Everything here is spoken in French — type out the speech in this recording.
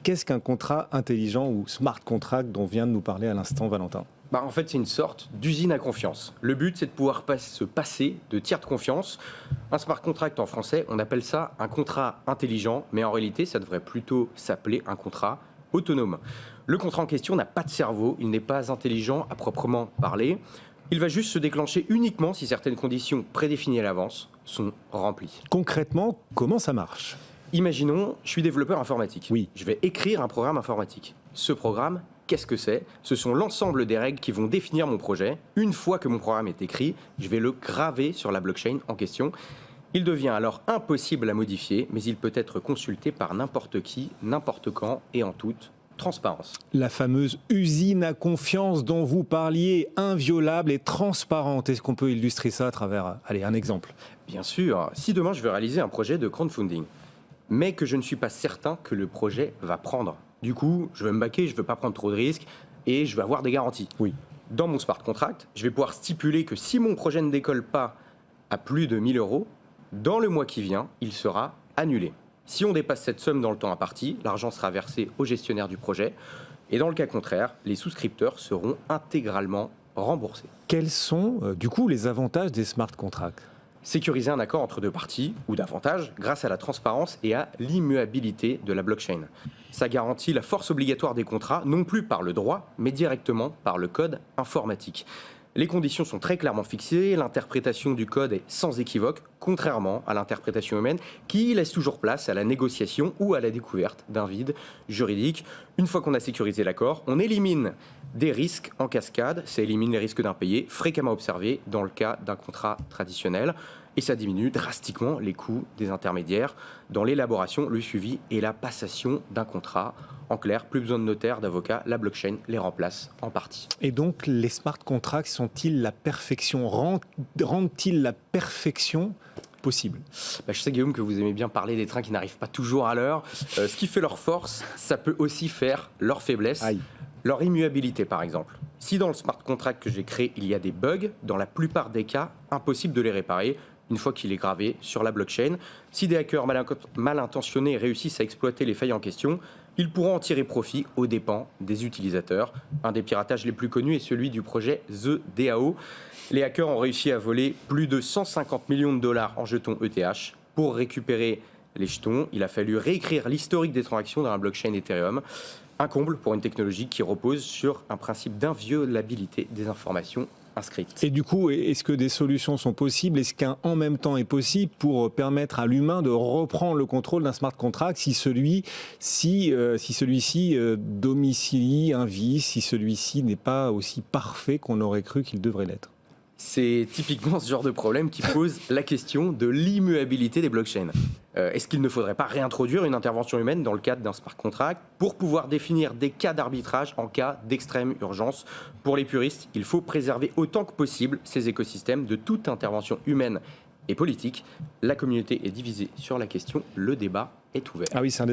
Qu'est-ce qu'un contrat intelligent ou smart contract dont vient de nous parler à l'instant Valentin? En fait, c'est une sorte d'usine à confiance. Le but, c'est de pouvoir se passer de tiers de confiance. Un smart contract en français, on appelle ça un contrat intelligent, mais en réalité, ça devrait plutôt s'appeler un contrat autonome. Le contrat en question n'a pas de cerveau, il n'est pas intelligent à proprement parler. Il va juste se déclencher uniquement si certaines conditions prédéfinies à l'avance sont remplies. Concrètement, comment ça marche? Imaginons, je suis développeur informatique. Oui. Je vais écrire un programme informatique. Ce programme, qu'est-ce que c'est? Ce sont l'ensemble des règles qui vont définir mon projet. Une fois que mon programme est écrit, je vais le graver sur la blockchain en question. Il devient alors impossible à modifier, mais il peut être consulté par n'importe qui, n'importe quand et en toute transparence. La fameuse usine à confiance dont vous parliez, inviolable et transparente. Est-ce qu'on peut illustrer ça à travers, un exemple? Bien sûr, si demain je veux réaliser un projet de crowdfunding, mais que je ne suis pas certain que le projet va prendre. Du coup, je veux me baquer, je ne veux pas prendre trop de risques et je veux avoir des garanties. Oui. Dans mon smart contract, je vais pouvoir stipuler que si mon projet ne décolle pas à plus de 1 000 euros, dans le mois qui vient, il sera annulé. Si on dépasse cette somme dans le temps imparti, l'argent sera versé au gestionnaire du projet. Et dans le cas contraire, les souscripteurs seront intégralement remboursés. Quels sont, du coup, les avantages des smart contracts? Sécuriser un accord entre deux parties, ou davantage, grâce à la transparence et à l'immuabilité de la blockchain. Ça garantit la force obligatoire des contrats, non plus par le droit, mais directement par le code informatique. Les conditions sont très clairement fixées, l'interprétation du code est sans équivoque, contrairement à l'interprétation humaine qui laisse toujours place à la négociation ou à la découverte d'un vide juridique. Une fois qu'on a sécurisé l'accord, on élimine des risques en cascade, ça élimine les risques d'impayés fréquemment observés dans le cas d'un contrat traditionnel et ça diminue drastiquement les coûts des intermédiaires dans l'élaboration, le suivi et la passation d'un contrat. En clair, plus besoin de notaire, d'avocat, la blockchain les remplace en partie. Et donc, les smart contracts sont-ils la perfection? Rendent-ils la perfection possible? Je sais, Guillaume, que vous aimez bien parler des trains qui n'arrivent pas toujours à l'heure. Ce qui fait leur force, ça peut aussi faire leur faiblesse. Aïe. Leur immuabilité, par exemple. Si dans le smart contract que j'ai créé, il y a des bugs, dans la plupart des cas, impossible de les réparer une fois qu'il est gravé sur la blockchain. Si des hackers mal intentionnés réussissent à exploiter les failles en question, ils pourront en tirer profit aux dépens des utilisateurs. Un des piratages les plus connus est celui du projet The DAO. Les hackers ont réussi à voler plus de 150 millions de dollars en jetons ETH. Pour récupérer les jetons, il a fallu réécrire l'historique des transactions dans la blockchain Ethereum. Un comble pour une technologie qui repose sur un principe d'inviolabilité des informations inscrites. Et du coup, est-ce que des solutions sont possibles? Est-ce qu'un en même temps est possible pour permettre à l'humain de reprendre le contrôle d'un smart contract si celui-ci domicilie un vice, si celui-ci n'est pas aussi parfait qu'on aurait cru qu'il devrait l'être? C'est typiquement ce genre de problème qui pose la question de l'immuabilité des blockchains. Est-ce qu'il ne faudrait pas réintroduire une intervention humaine dans le cadre d'un smart contract pour pouvoir définir des cas d'arbitrage en cas d'extrême urgence? Pour les puristes, il faut préserver autant que possible ces écosystèmes de toute intervention humaine et politique. La communauté est divisée sur la question, le débat est ouvert. Ah oui, c'est un